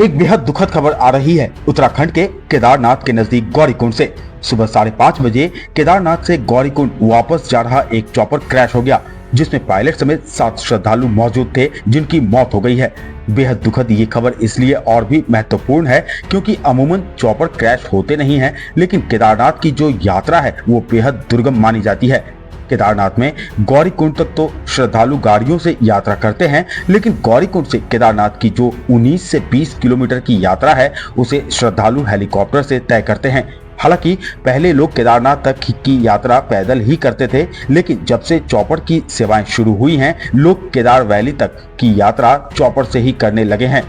एक बेहद दुखद खबर आ रही है उत्तराखंड के केदारनाथ के नजदीक गौरीकुंड से। सुबह 5:30 बजे केदारनाथ से गौरीकुंड वापस जा रहा एक चॉपर क्रैश हो गया, जिसमें पायलट समेत 7 श्रद्धालु मौजूद थे, जिनकी मौत हो गई है। बेहद दुखद ये खबर इसलिए और भी महत्वपूर्ण है क्योंकि अमूमन चॉपर क्रैश होते नहीं हैं, लेकिन केदारनाथ की जो यात्रा है वो बेहद दुर्गम मानी जाती है। केदारनाथ में गौरीकुंड तक तो श्रद्धालु गाड़ियों से यात्रा करते हैं, लेकिन गौरीकुंड से केदारनाथ की जो 19 से 20 किलोमीटर की यात्रा है उसे श्रद्धालु हेलीकॉप्टर से तय करते हैं। हालांकि पहले लोग केदारनाथ तक की यात्रा पैदल ही करते थे, लेकिन जब से चॉपर की सेवाएं शुरू हुई हैं, लोग केदार वैली तक की यात्रा चॉपर से ही करने लगे हैं।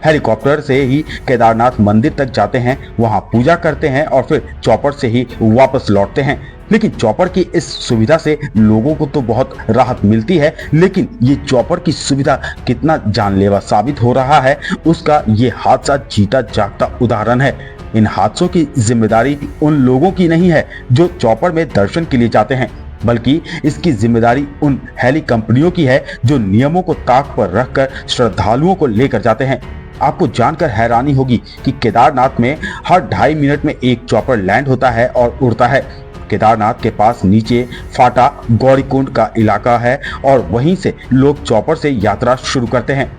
हेलीकॉप्टर से ही केदारनाथ मंदिर तक जाते हैं, वहां पूजा करते हैं और फिर चॉपर से ही वापस लौटते हैं। लेकिन चॉपर की इस सुविधा से लोगों को तो बहुत राहत मिलती है, लेकिन ये चॉपर की सुविधा कितना जानलेवा साबित हो रहा है उसका ये हादसा जीता जागता उदाहरण है। इन हादसों की जिम्मेदारी उन लोगों की नहीं है जो चॉपर में दर्शन के लिए जाते हैं, बल्कि इसकी जिम्मेदारी उन हेली कंपनियों की है जो नियमों को ताक पर रखकर श्रद्धालुओं को लेकर जाते हैं। आपको जानकर हैरानी होगी कि केदारनाथ में हर 2.5 मिनट में एक चॉपर लैंड होता है और उड़ता है। केदारनाथ के पास नीचे फाटा गौरीकुंड का इलाका है और वहीं से लोग चॉपर से यात्रा शुरू करते हैं।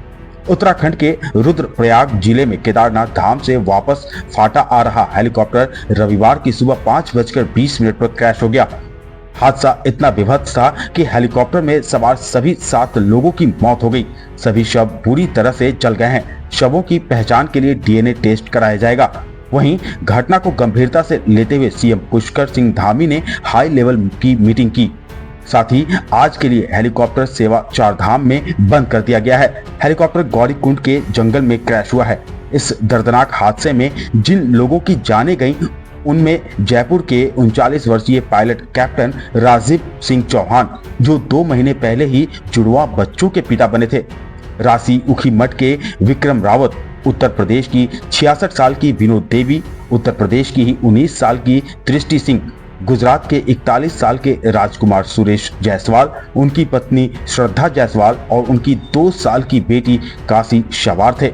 उत्तराखंड के रुद्रप्रयाग जिले में केदारनाथ धाम से वापस फाटा आ रहा हेलीकॉप्टर रविवार की सुबह 5:20 पर क्रैश हो गया। हादसा इतना विभत्स था कि हेलीकॉप्टर में सवार सभी 7 लोगों की मौत हो गई। सभी शव पूरी तरह से जल गए हैं। शवों की पहचान के लिए डीएनए टेस्ट कराया जाएगा। वहीं घटना को गंभीरता से लेते हुए सीएम पुष्कर सिंह धामी ने हाई लेवल की मीटिंग की। साथ ही आज के लिए हेलीकॉप्टर सेवा 4 धाम में बंद कर दिया गया है। हेलीकॉप्टर गौरीकुंड के जंगल में क्रैश हुआ है। इस दर्दनाक हादसे में जिन लोगों की जानें गईं, उनमें जयपुर के 39 वर्षीय पायलट कैप्टन राजीव सिंह चौहान, जो 2 महीने पहले ही जुड़वा बच्चों के पिता बने थे, राशि उखीमठ के विक्रम रावत, उत्तर प्रदेश की 66 साल की विनोद देवी, उत्तर प्रदेश की ही 19 साल की दृष्टि सिंह, गुजरात के 41 साल के राजकुमार सुरेश जायसवाल, उनकी पत्नी श्रद्धा जायसवाल और उनकी 2 साल की बेटी काशी सवार थे।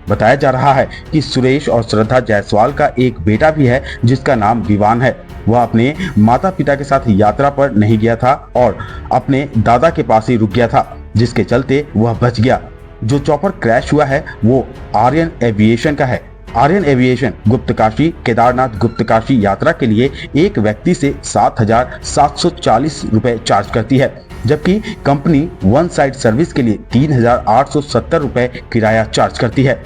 बताया जा रहा है कि सुरेश और श्रद्धा जायसवाल का एक बेटा भी है जिसका नाम विवान है। वह अपने माता पिता के साथ यात्रा पर नहीं गया था और अपने दादा के पास ही रुक गया था, जिसके चलते वह बच गया। जो चॉपर क्रैश हुआ है वो आर्यन एविएशन का है। आर्यन एविएशन गुप्तकाशी केदारनाथ गुप्तकाशी यात्रा के लिए एक व्यक्ति से 7,740 रुपए चार्ज करती है, जबकि कंपनी वन साइड सर्विस के लिए 3,870 रुपए किराया चार्ज करती है।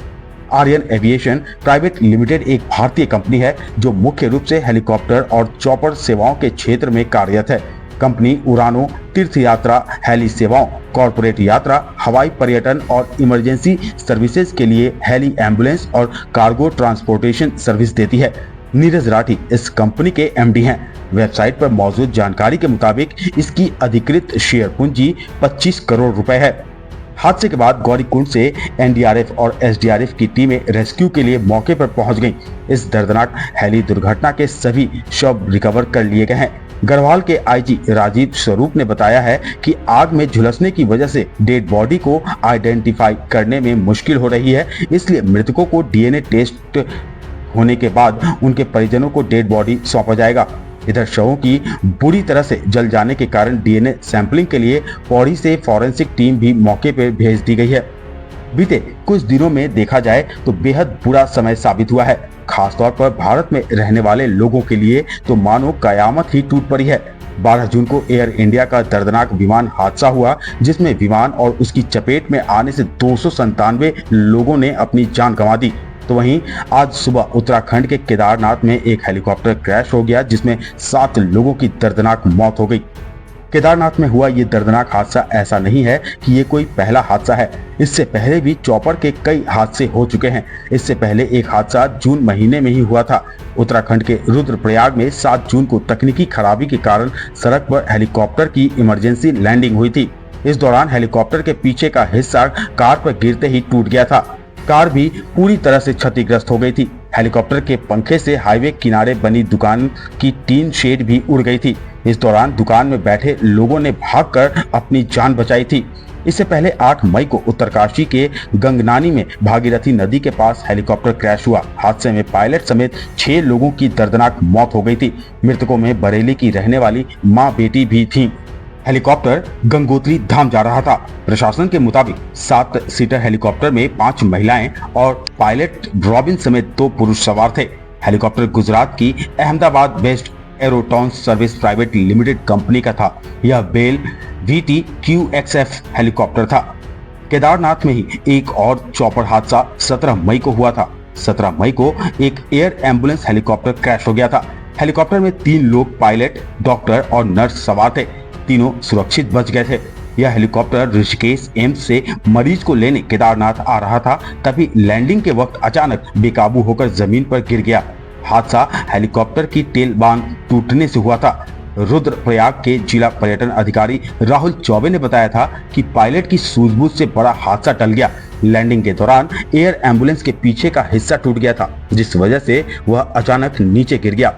आर्यन एविएशन प्राइवेट लिमिटेड एक भारतीय कंपनी है जो मुख्य रूप से हेलीकॉप्टर और चॉपर सेवाओं के क्षेत्र में कार्यरत है। कंपनी उड़ानों, तीर्थ यात्रा, हेली सेवाओं, कॉर्पोरेट यात्रा, हवाई पर्यटन और इमरजेंसी सर्विसेज के लिए हेली एम्बुलेंस और कार्गो ट्रांसपोर्टेशन सर्विस देती है। नीरज राठी इस कंपनी के एमडी हैं। वेबसाइट पर मौजूद जानकारी के मुताबिक इसकी अधिकृत शेयर पूंजी 25 करोड़ रुपए है। हादसे के बाद गौरीकुंड से एनडीआरएफ और एसडीआरएफ की टीमें रेस्क्यू के लिए मौके पर पहुंच गईं। इस दर्दनाक हेली दुर्घटना के सभी शव रिकवर कर लिए गए हैं। गढ़वाल के आईजी राजीव स्वरूप ने बताया है कि आग में झुलसने की वजह से डेड बॉडी को आइडेंटिफाई करने में मुश्किल हो रही है, इसलिए मृतकों को डीएनए टेस्ट होने के बाद उनके परिजनों को डेड बॉडी सौंपा जाएगा। इधर शवों की बुरी तरह से जल जाने के कारण डीएनए सैंपलिंग के लिए पौड़ी से फॉरेंसिक टीम भी मौके पर भेज दी गई है। बीते कुछ दिनों में देखा जाए तो बेहद बुरा समय साबित हुआ है। खासतौर पर भारत में रहने वाले लोगों के लिए तो मानो कयामत ही टूट पड़ी है। 12 जून को एयर इंडिया का दर्दनाक विमान हादसा हुआ, जिसमें विमान और उसकी चपेट में आने से 297 लोगों ने अपनी जान गंवा दी। तो वहीं आज सुबह उत्तराखंड के केदारनाथ में एक हेलीकॉप्टर क्रैश हो गया, जिसमें 7 लोगों की दर्दनाक मौत हो गई। केदारनाथ में हुआ ये दर्दनाक हादसा ऐसा नहीं है कि ये कोई पहला हादसा है। इससे पहले भी चॉपर के कई हादसे हो चुके हैं। इससे पहले एक हादसा जून महीने में ही हुआ था। उत्तराखंड के रुद्रप्रयाग में 7 जून को तकनीकी खराबी के कारण सड़क पर हेलीकॉप्टर की इमरजेंसी लैंडिंग हुई थी। इस दौरान हेलीकॉप्टर के पीछे का हिस्सा कार पर गिरते ही टूट गया था। कार भी पूरी तरह से क्षतिग्रस्त हो गई थी। हेलीकॉप्टर के पंखे से हाईवे किनारे बनी दुकान की टीन शेड भी उड़ गई थी। इस दौरान दुकान में बैठे लोगों ने भागकर अपनी जान बचाई थी। इससे पहले 8 मई को उत्तरकाशी के गंगनानी में भागीरथी नदी के पास हेलीकॉप्टर क्रैश हुआ। हादसे में पायलट समेत 6 लोगों की दर्दनाक मौत हो गई थी। मृतकों में बरेली की रहने वाली मां बेटी भी थीं। हेलीकॉप्टर गंगोत्री धाम जा रहा था। प्रशासन के मुताबिक 7 सीटर हेलीकॉप्टर में 5 महिलाएं और पायलट रॉबिन समेत 2 पुरुष सवार थे। हेलीकॉप्टर गुजरात की Ahmedabad based Aeroton service private limited company का था। यह बेल VT QXF हेलीकॉप्टर था। केदारनाथ में ही एक और चॉपर हादसा 17 मई को हुआ था। 17 मई को एक एयर एम्बुलेंस हेलीकॉप्टर क्रैश हो गया था। हेलीकॉप्टर में 3 लोग पायलट, डॉक्टर और नर्स सवार थे। तीनों सुरक्षित बच गए थे। यह हेलीकॉप्टर ऋषिकेश एम्स से मरीज को लेने केदारनाथ आ रहा था, तभी लैंडिंग के वक्त अचानक बेकाबू होकर जमीन पर गिर गया। हादसा हेलीकॉप्टर की टेल बांध टूटने से हुआ था। रुद्रप्रयाग के जिला पर्यटन अधिकारी राहुल चौबे ने बताया था कि पायलट की सूझबूझ से बड़ा हादसा टल गया। लैंडिंग के दौरान एयर एम्बुलेंस के पीछे का हिस्सा टूट गया था, जिस वजह से वह अचानक नीचे गिर गया।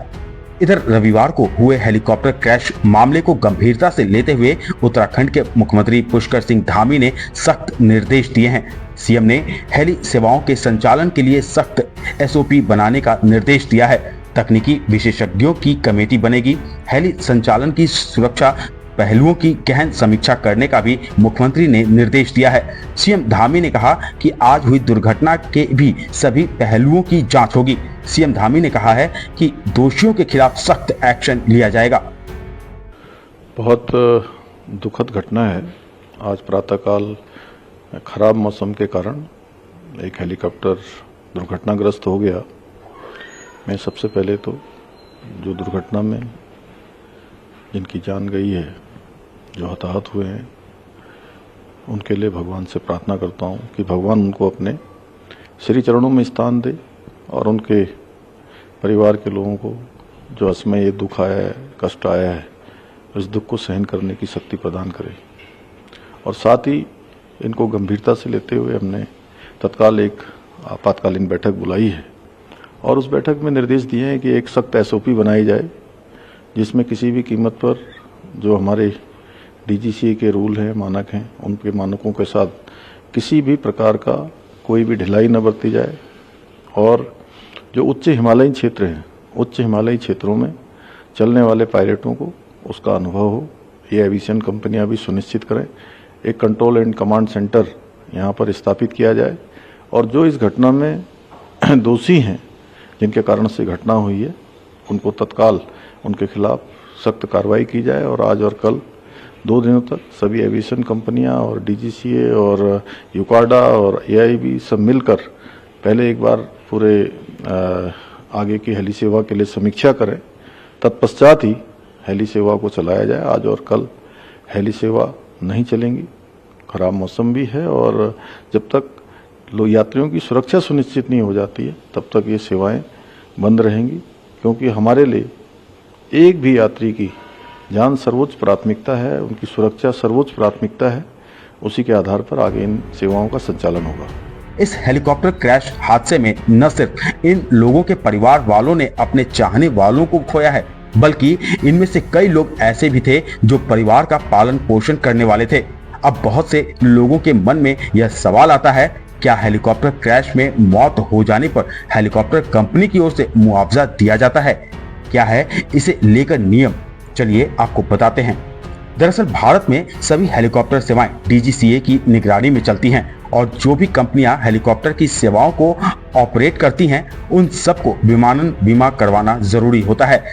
इधर रविवार को हुए हेलीकॉप्टर क्रैश मामले को गंभीरता से लेते हुए उत्तराखंड के मुख्यमंत्री पुष्कर सिंह धामी ने सख्त निर्देश दिए हैं। सीएम ने हेली सेवाओं के संचालन के लिए सख्त SOP बनाने का निर्देश दिया है। तकनीकी विशेषज्ञों की कमेटी बनेगी। हेली संचालन की सुरक्षा पहलुओं की गहन समीक्षा करने का भी मुख्यमंत्री ने निर्देश दिया है। सीएम धामी ने कहा कि आज हुई दुर्घटना के भी सभी पहलुओं की जांच होगी। सीएम धामी ने कहा है कि दोषियों के खिलाफ सख्त एक्शन लिया जाएगा। बहुत दुखद घटना है। आज प्रातःकाल खराब मौसम के कारण एक हेलीकॉप्टर दुर्घटनाग्रस्त हो गया। मैं सबसे पहले तो जो दुर्घटना में जिनकी जान गई है, जो हताहत हुए हैं, उनके लिए भगवान से प्रार्थना करता हूं कि भगवान उनको अपने श्री चरणों में स्थान दे और उनके परिवार के लोगों को जो असमय ये दुख आया है, कष्ट आया है, इस दुख को सहन करने की शक्ति प्रदान करे। और साथ ही इनको गंभीरता से लेते हुए हमने तत्काल एक आपातकालीन बैठक बुलाई है और उस बैठक में निर्देश दिए हैं कि एक सख्त SOP बनाई जाए, जिसमें किसी भी कीमत पर जो हमारे DGCA के रूल हैं, मानक हैं, उनके मानकों के साथ किसी भी प्रकार का कोई भी ढिलाई न बरती जाए और जो उच्च हिमालयी क्षेत्र हैं, उच्च हिमालयी क्षेत्रों में चलने वाले पायलटों को उसका अनुभव हो, ये एविएशन कंपनियां भी सुनिश्चित करें। एक कंट्रोल एंड कमांड सेंटर यहाँ पर स्थापित किया जाए और जो इस घटना में दोषी हैं, जिनके कारण से घटना हुई है, उनको तत्काल उनके खिलाफ सख्त कार्रवाई की जाए। और आज और कल 2 दिनों तक सभी एविएशन कंपनियां और DGCA और यूकाडा और AIB सब मिलकर पहले एक बार पूरे आगे की हेली सेवा के लिए समीक्षा करें, तत्पश्चात ही हेली सेवा को चलाया जाए। आज और कल हेली सेवा नहीं चलेंगी, खराब मौसम भी है और जब तक लोग यात्रियों की सुरक्षा सुनिश्चित नहीं हो जाती है तब तक ये सेवाएं बंद रहेंगी, क्योंकि हमारे लिए एक भी यात्री की जान सर्वोच्च प्राथमिकता है, उनकी सुरक्षा सर्वोच्च प्राथमिकता है। उसी के आधार पर आगे इन सेवाओं का संचालन होगा। इस हेलीकॉप्टर क्रैश हादसे में न सिर्फ इन लोगों के परिवार वालों ने अपने चाहने वालों को खोया है, बल्कि इनमें से कई लोग ऐसे भी थे जो परिवार का पालन पोषण करने वाले थे। अब बहुत से लोगों के मन में यह सवाल आता है, क्या हेलीकॉप्टर क्रैश में मौत हो जाने पर हेलीकॉप्टर कंपनी की ओर से मुआवजा दिया जाता है? क्या है इसे लेकर नियम? चलिए आपको बताते हैं। दरअसल भारत में सभी हेलीकॉप्टर सेवाएं DGCA की निगरानी में चलती हैं और जो भी कंपनियां हेलीकॉप्टर की सेवाओं को ऑपरेट करती हैं, उन सबको विमानन बीमा करवाना जरूरी होता है।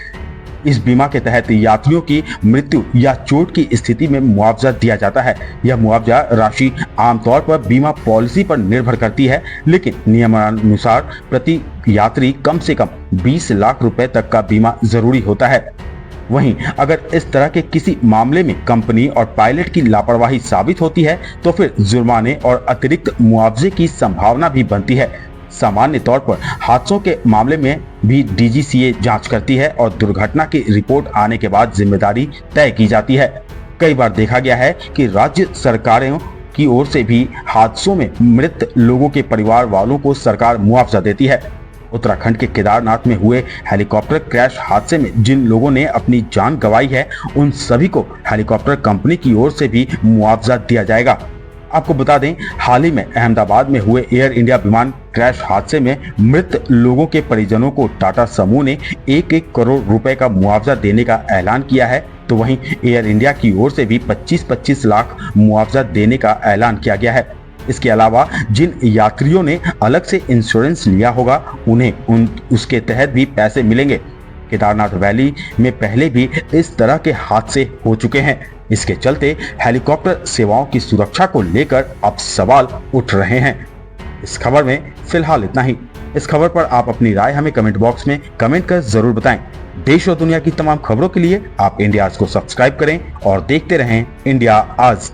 इस बीमा के तहत यात्रियों की मृत्यु या चोट की स्थिति में मुआवजा दिया जाता है। यह मुआवजा राशि आमतौर पर बीमा पॉलिसी पर निर्भर करती है, लेकिन नियमानुसार प्रति यात्री कम से कम 20 लाख रुपए तक का बीमा जरूरी होता है। वहीं अगर इस तरह के किसी मामले में कंपनी और पायलट की लापरवाही साबित होती है तो फिर जुर्माने और अतिरिक्त मुआवजे की संभावना भी बनती है। सामान्य तौर पर हादसों के मामले में भी DGCA जांच करती है और दुर्घटना की रिपोर्ट आने के बाद जिम्मेदारी तय की जाती है। कई बार देखा गया है कि राज्य सरकारों की ओर से भी हादसों में मृत लोगों के परिवार वालों को सरकार मुआवजा देती है। उत्तराखंड के केदारनाथ में हुए हेलीकॉप्टर क्रैश हादसे में जिन लोगों ने अपनी जान गंवाई है, उन सभी को हेलीकॉप्टर कंपनी की ओर से भी मुआवजा दिया जाएगा। आपको बता दें, हाल ही में अहमदाबाद में हुए एयर इंडिया विमान क्रैश हादसे में मृत लोगों के परिजनों को टाटा समूह ने 1-1 करोड़ रुपए का मुआवजा देने का ऐलान किया है। तो वहीं एयर इंडिया की ओर से भी 25-25 लाख मुआवजा देने का ऐलान किया गया है। इसके अलावा जिन यात्रियों ने अलग से इंश्योरेंस लिया होगा उन्हें उसके तहत भी पैसे मिलेंगे। केदारनाथ वैली में पहले भी इस तरह के हादसे हो चुके हैं। इसके चलते हेलीकॉप्टर सेवाओं की सुरक्षा को लेकर अब सवाल उठ रहे हैं। इस खबर में फिलहाल इतना ही। इस खबर पर आप अपनी राय हमें कमेंट बॉक्स में कमेंट कर जरूर बताएं। देश और दुनिया की तमाम खबरों के लिए आप इंडिया आज को सब्सक्राइब करें और देखते रहें इंडिया आज।